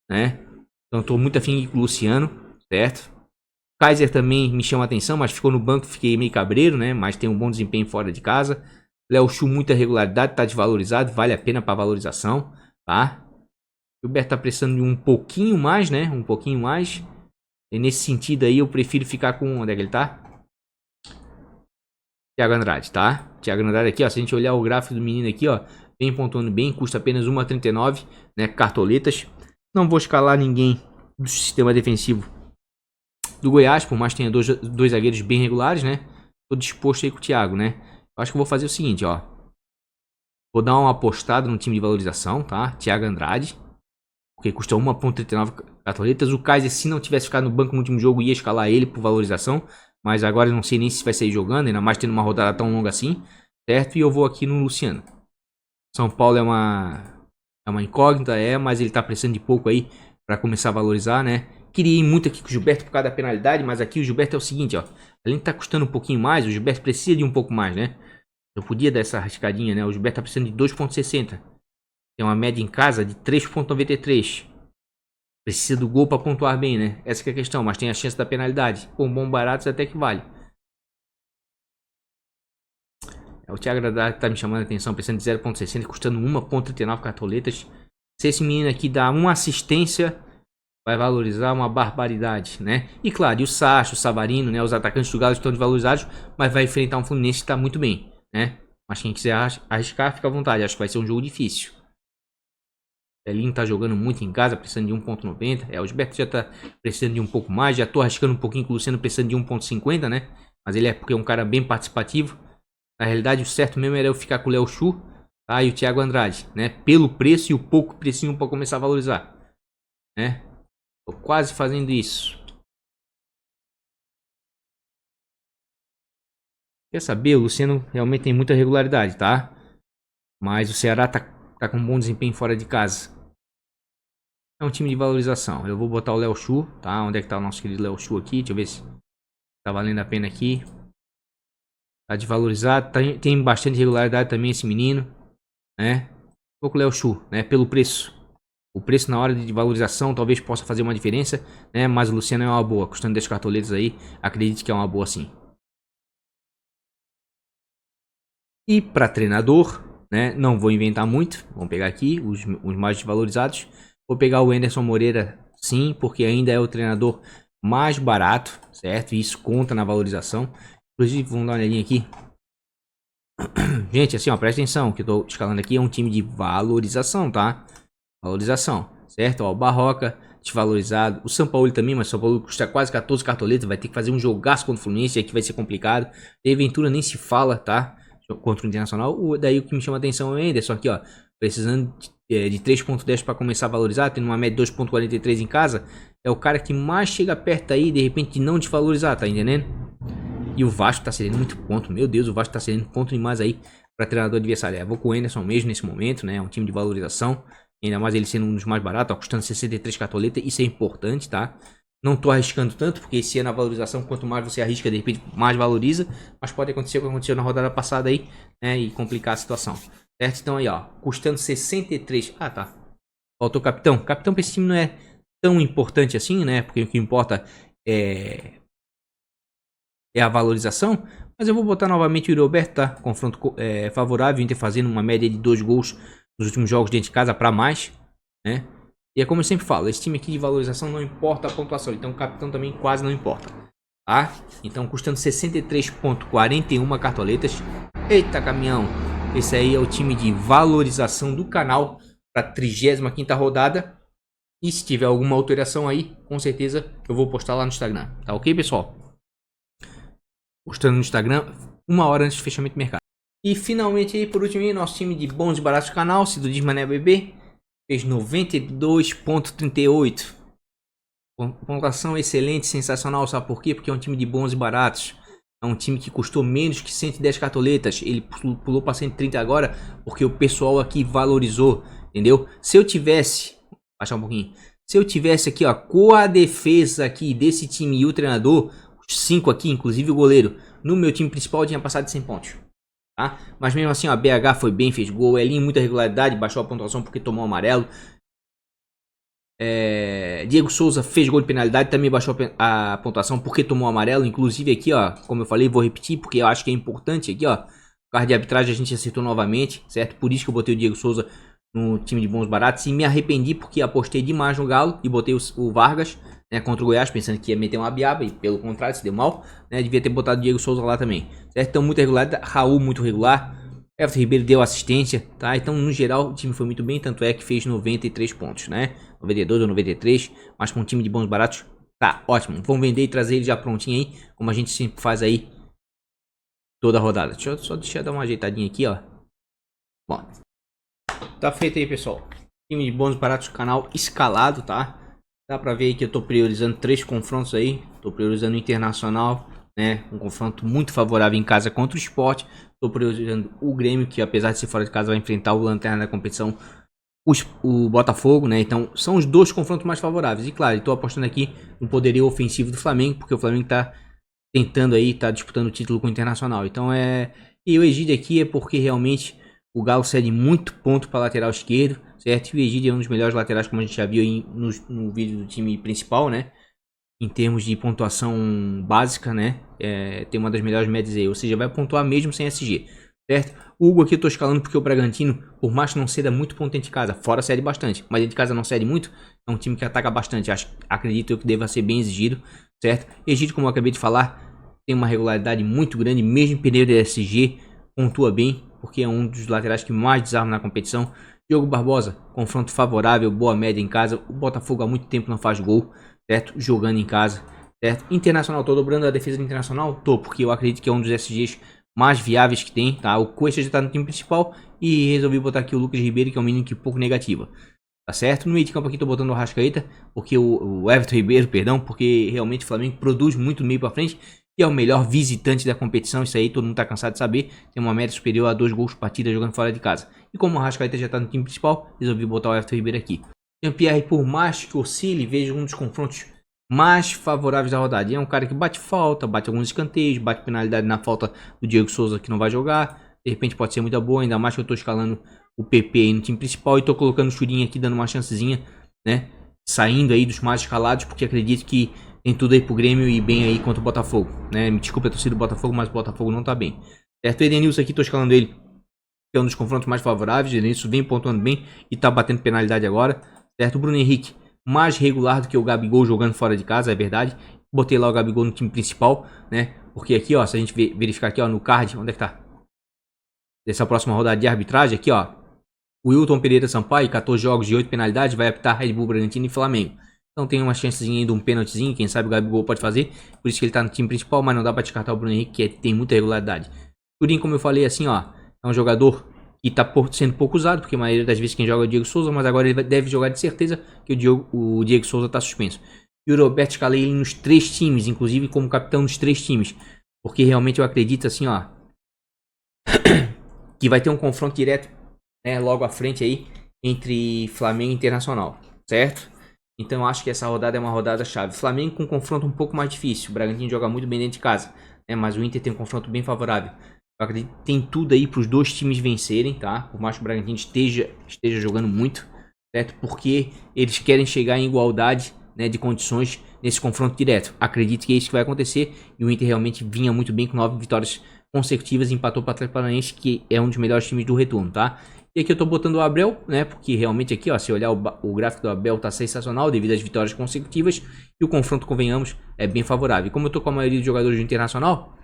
S1: né? Então tô muito afim com o Luciano, certo? Kaiser também me chama a atenção, mas ficou no banco, fiquei meio cabreiro, né? Mas tem um bom desempenho fora de casa. Léo Chu, muita regularidade, tá desvalorizado, vale a pena para valorização, tá? O Gilberto tá precisando de um pouquinho mais, né? Um pouquinho mais. E nesse sentido aí, eu prefiro ficar com... Onde é que ele tá? Thiago Andrade, tá? Thiago Andrade aqui, ó. Se a gente olhar o gráfico do menino aqui, ó. Vem pontuando bem, custa apenas 1,39, né? Cartoletas. Não vou escalar ninguém do sistema defensivo do Goiás, por mais que tenha dois zagueiros bem regulares, né? Tô disposto aí com o Thiago, né? Eu acho que eu vou fazer o seguinte, ó. Vou dar uma apostada no time de valorização, tá? Thiago Andrade. Porque custa 1,39 cartoletas. O Kaiser, se não tivesse ficado no banco no último jogo, ia escalar ele por valorização. Mas agora eu não sei nem se vai sair jogando, ainda mais tendo uma rodada tão longa assim, certo? E eu vou aqui no Luciano. São Paulo é uma incógnita, mas ele tá precisando de pouco aí para começar a valorizar, né? Queria ir muito aqui com o Gilberto por causa da penalidade, mas aqui o Gilberto é o seguinte, ó. Além de tá custando um pouquinho mais, o Gilberto precisa de um pouco mais, né? Eu podia dar essa arriscadinha, né? O Gilberto tá precisando de 2,60. Tem uma média em casa de 3,93. Precisa do gol para pontuar bem, né? Essa que é a questão, mas tem a chance da penalidade. Com bom barato até que vale. O Thiago Andrade tá me chamando a atenção, precisando de 0,60, custando 1,39 cartoletas. Se esse menino aqui dá uma assistência, vai valorizar uma barbaridade, né? E claro, e o Sacha, o Savarino, né? Os atacantes do Galo estão desvalorizados, mas vai enfrentar um Fluminense que está muito bem, né? Mas quem quiser arriscar, fica à vontade. Acho que vai ser um jogo difícil. O Elinho tá jogando muito em casa, precisando de 1,90. O Gilberto já tá precisando de um pouco mais. Já tô arriscando um pouquinho com o Luciano, precisando de 1,50, né? Mas ele é porque é um cara bem participativo. Na realidade, o certo mesmo era eu ficar com o Léo Chu, tá? E o Thiago Andrade, né? Pelo preço e o pouco precinho para começar a valorizar, né? Tô quase fazendo isso. Quer saber? O Luciano realmente tem muita regularidade, tá? Mas o Ceará tá com um bom desempenho fora de casa. É um time de valorização. Eu vou botar o Léo Chu, tá? Onde é que tá o nosso querido Léo Chu aqui? Deixa eu ver se tá valendo a pena aqui. Tá desvalorizado. Tem bastante regularidade também esse menino, né? Vou com o Léo Chu, né? Pelo preço. O preço na hora de valorização talvez possa fazer uma diferença, né? Mas o Luciano é uma boa. Custando 10 cartoletas aí, acredite que é uma boa sim. E para treinador, né? Não vou inventar muito. Vamos pegar aqui os mais desvalorizados. Vou pegar o Anderson Moreira, sim, porque ainda é o treinador mais barato, certo? E isso conta na valorização. Inclusive, vamos dar uma olhadinha aqui. Gente, assim, ó, presta atenção. O que eu tô escalando aqui é um time de valorização, tá? Valorização, certo? Ó, o Barroca desvalorizado. O São Paulo também, mas o São Paulo custa quase 14 cartoletas. Vai ter que fazer um jogaço contra o Fluminense. Aqui vai ser complicado. E Ventura nem se fala, tá? Contra o Internacional. Daí o que me chama a atenção é o Anderson aqui, ó. Precisando de 3.10 para começar a valorizar. Tendo uma média de 2.43 em casa. É o cara que mais chega perto aí, de repente, de não desvalorizar, tá entendendo? E o Vasco tá cedendo muito ponto. Meu Deus, o Vasco tá cedendo ponto demais aí para treinador adversário. Eu vou com o Anderson mesmo nesse momento, né? É um time de valorização. Ainda mais ele sendo um dos mais baratos, ó, custando 63 cartoletas. Isso é importante, tá? Não tô arriscando tanto, porque esse ano a valorização, quanto mais você arrisca, de repente, mais valoriza. Mas pode acontecer o que aconteceu na rodada passada aí, né? E complicar a situação. Certo? Então aí, ó, custando 63. Ah, tá. Faltou capitão. Capitão pra esse time não é tão importante assim, né? Porque o que importa é a valorização. Mas eu vou botar novamente o Yuri Alberto, tá? Confronto favorável, Inter fazendo uma média de 2 gols nos últimos jogos dentro de casa para mais, né? E é como eu sempre falo, esse time aqui de valorização não importa a pontuação, então o capitão também quase não importa, tá? Então custando 63.41 cartoletas. Eita caminhão! Esse aí é o time de valorização do canal para 35ª rodada. E se tiver alguma alteração aí, com certeza eu vou postar lá no Instagram, tá ok, pessoal? Postando no Instagram 1 hora antes do fechamento do mercado. E finalmente aí, por último, nosso time de bons e baratos do canal, Cido Diz Mané BB, fez 92.38. Pontuação excelente, sensacional, sabe por quê? Porque é um time de bons e baratos. É um time que custou menos que 110 cartoletas. Ele pulou para 130 agora, porque o pessoal aqui valorizou, entendeu? Se eu tivesse, baixar um pouquinho. Se eu tivesse aqui, ó, com a defesa aqui desse time e o treinador, os 5 aqui, inclusive o goleiro, no meu time principal eu tinha passado de 100 pontos. Tá? Mas mesmo assim, a BH foi bem, fez gol. Elinho, muita regularidade, baixou a pontuação porque tomou amarelo. Diego Souza fez gol de penalidade, também baixou a pontuação porque tomou amarelo. Inclusive aqui, ó, como eu falei, vou repetir porque eu acho que é importante aqui, ó. Carro de arbitragem a gente acertou novamente, certo? Por isso que eu botei o Diego Souza no time de bons baratos. E me arrependi porque apostei demais no Galo e botei o Vargas, né, contra o Goiás, pensando que ia meter uma biaba, e pelo contrário, se deu mal, né, devia ter botado o Diego Souza lá também, certo? Então, muito regular, Raul muito regular, Everton Ribeiro deu assistência, tá? Então, no geral, o time foi muito bem, tanto é que fez 93 pontos, né? 92 ou 93, mas com um time de bons baratos, tá ótimo. Vamos vender e trazer ele já prontinho aí, como a gente sempre faz aí toda a rodada. Deixa eu dar uma ajeitadinha aqui, ó. Bom, tá feito aí, pessoal. Time de bons baratos do canal escalado, tá? Dá pra ver aí que eu tô priorizando 3 confrontos aí. Tô priorizando o Internacional, né? Um confronto muito favorável em casa contra o Sport. Tô priorizando o Grêmio, que apesar de ser fora de casa vai enfrentar o lanterna da competição, o Botafogo, né? Então são os 2 confrontos mais favoráveis. E claro, estou apostando aqui no poderio ofensivo do Flamengo, porque o Flamengo tá tentando aí, tá disputando o título com o Internacional. Então e o Egídio aqui é porque realmente o Galo cede muito ponto para lateral esquerdo, certo? E o Egídio é um dos melhores laterais, como a gente já viu aí no vídeo do time principal, né? Em termos de pontuação básica, né? Tem uma das melhores médias aí, ou seja, vai pontuar mesmo sem SG, certo? O Hugo aqui eu tô escalando porque o Bragantino, por mais que não ceda muito ponto dentro de casa, fora cede bastante, mas dentro de casa não cede muito, é um time que ataca bastante, acredito eu que deva ser bem exigido, certo? Egídio, como eu acabei de falar, tem uma regularidade muito grande, mesmo em período de SG, pontua bem, porque é um dos laterais que mais desarma na competição. Diogo Barbosa, confronto favorável, boa média em casa. O Botafogo há muito tempo não faz gol, certo? Jogando em casa, certo? Internacional, tô dobrando a defesa do Internacional? Tô, porque eu acredito que é um dos SGs mais viáveis que tem, tá? O Cuesta já tá no time principal e resolvi botar aqui o Lucas Ribeiro, que é um menino que pouco negativa, tá certo? No meio de campo aqui tô botando o Arrascaeta, porque o Everton Ribeiro, perdão, porque realmente o Flamengo produz muito no meio pra frente e é o melhor visitante da competição, isso aí todo mundo tá cansado de saber, tem uma média superior a 2 gols por partida jogando fora de casa. E como o Arrascaeta já tá no time principal, resolvi botar o Everton Ribeiro aqui. Jean-Pierre, por mais que oscile, vejo um dos confrontos mais favoráveis da rodada. E é um cara que bate falta, bate alguns escanteios, bate penalidade na falta do Diego Souza, que não vai jogar. De repente pode ser muito boa, ainda mais que eu tô escalando o PP aí no time principal e tô colocando o Churinho aqui dando uma chancezinha, né? Saindo aí dos mais escalados, porque acredito que tem tudo aí pro Grêmio e bem aí contra o Botafogo, né? Me desculpa a torcida do Botafogo, mas o Botafogo não tá bem. Certo? O Edenilson aqui, tô escalando ele, que é um dos confrontos mais favoráveis. O Edenilson vem pontuando bem e tá batendo penalidade agora, certo? O Bruno Henrique, mais regular do que o Gabigol jogando fora de casa, é verdade. Botei lá o Gabigol no time principal, né? Porque aqui, ó, se a gente verificar aqui, ó, no card, onde é que tá? Dessa próxima rodada de arbitragem, aqui, ó. O Wilton Pereira Sampaio, 14 jogos de 8 penalidades, vai apitar Red Bull Bragantino e Flamengo. Então tem uma chancezinha aí de um pênaltizinho, quem sabe o Gabigol pode fazer. Por isso que ele tá no time principal, mas não dá pra descartar o Bruno Henrique, que tem muita regularidade. Turinho, como eu falei assim, ó, é um jogador que tá sendo pouco usado, porque a maioria das vezes quem joga é o Diego Souza, mas agora ele deve jogar de certeza que o Diego Souza tá suspenso. E o Roberto escalei ele nos 3 times, inclusive como capitão dos 3 times. Porque realmente eu acredito assim, ó, que vai ter um confronto direto, né, logo à frente aí, entre Flamengo e Internacional, certo? Então eu acho que essa rodada é uma rodada chave. Flamengo com um confronto um pouco mais difícil. O Bragantino joga muito bem dentro de casa, né? Mas o Inter tem um confronto bem favorável. Eu acredito que tem tudo aí para os dois times vencerem, tá? Por mais que o Bragantino esteja jogando muito, certo? Porque eles querem chegar em igualdade, né, de condições nesse confronto direto. Acredito que é isso que vai acontecer. E o Inter realmente vinha muito bem com 9 vitórias consecutivas e empatou para o Atlético Paranaense, que é um dos melhores times do retorno, tá? E aqui eu tô botando o Abel, né? Porque realmente aqui, ó, se olhar o gráfico do Abel tá sensacional devido às vitórias consecutivas. E o confronto, convenhamos, é bem favorável. E como eu tô com a maioria dos jogadores do Internacional,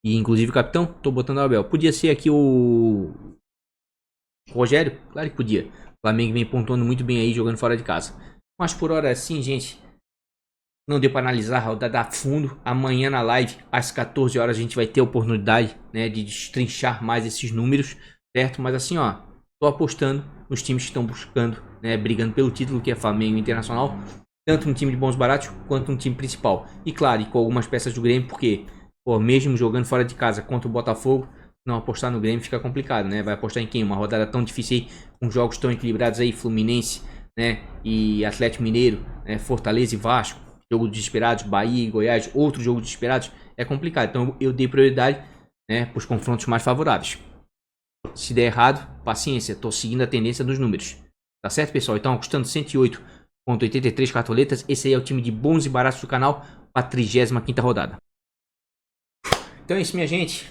S1: e inclusive o capitão, tô botando o Abel. Podia ser aqui o Rogério? Claro que podia. O Flamengo vem pontuando muito bem aí, jogando fora de casa. Mas por hora assim, gente, não deu para analisar a rodada a fundo. Amanhã na live, às 14 horas, a gente vai ter a oportunidade, né, de destrinchar mais esses números, certo? Mas assim, ó, tô apostando nos times que estão buscando, né, brigando pelo título, que é Flamengo e Internacional. Tanto um time de bons baratos, quanto um time principal. E claro, e com algumas peças do Grêmio, porque, pô, mesmo jogando fora de casa contra o Botafogo, não apostar no Grêmio fica complicado, né? Vai apostar em quem? Uma rodada tão difícil aí, com jogos tão equilibrados aí, Fluminense, né, e Atlético Mineiro, né, Fortaleza e Vasco, jogo desesperados, Bahia e Goiás, outro jogo desesperados, é complicado. Então eu dei prioridade, né, para os confrontos mais favoráveis. Se der errado, paciência, tô seguindo a tendência dos números. Tá certo, pessoal? Então, custando 108,83 cartoletas, esse aí é o time de bons e baratos do canal para a 35ª rodada. Então é isso, minha gente.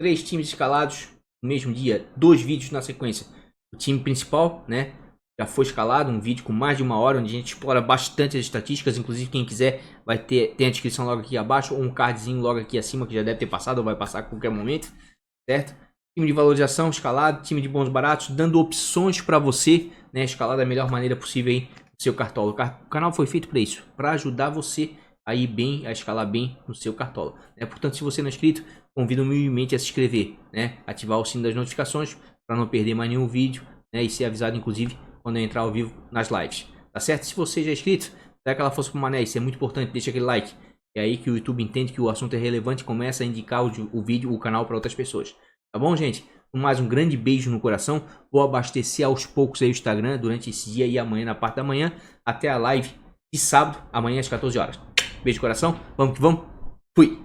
S1: 3 times escalados no mesmo dia, 2 vídeos na sequência. O time principal, né, já foi escalado, um vídeo com mais de 1 hora, onde a gente explora bastante as estatísticas. Inclusive, quem quiser vai tem a descrição logo aqui abaixo, ou um cardzinho logo aqui acima, que já deve ter passado ou vai passar a qualquer momento, certo? Time de valorização escalado, time de bons baratos, dando opções para você, né, escalar da melhor maneira possível aí no seu cartola. O canal foi feito para isso, para ajudar você a ir bem, a escalar bem no seu cartola, né? Portanto, se você não é inscrito, convido humildemente a se inscrever, né? Ativar o sino das notificações para não perder mais nenhum vídeo, né? E ser avisado, inclusive, quando eu entrar ao vivo nas lives, tá certo? Se você já é inscrito, dá aquela força pro mané, isso é muito importante, deixa aquele like. É aí que o YouTube entende que o assunto é relevante e começa a indicar o vídeo, o canal para outras pessoas. Tá bom, gente? Mais um grande beijo no coração. Vou abastecer aos poucos aí o Instagram durante esse dia e amanhã, na parte da manhã, até a live de sábado, amanhã às 14 horas. Beijo no coração, vamos que vamos. Fui!